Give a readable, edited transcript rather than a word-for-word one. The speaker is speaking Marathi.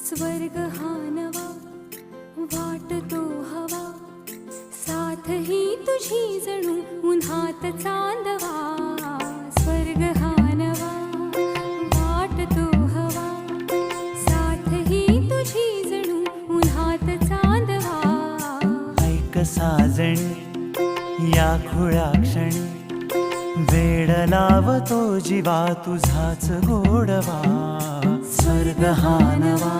स्वर्ग हा नवा वाटतो हवा, साथ ही तुझी जणू उन्हात चांदवा. स्वर्ग हा नवा वाटतो हवा, साथ ही तुझी जणू उन्हात चांदवा. ऐक साजणी या खुळ्या क्षणी, वेड लावतो जीवा तुझाच गोडवा. स्वर्ग हा नवा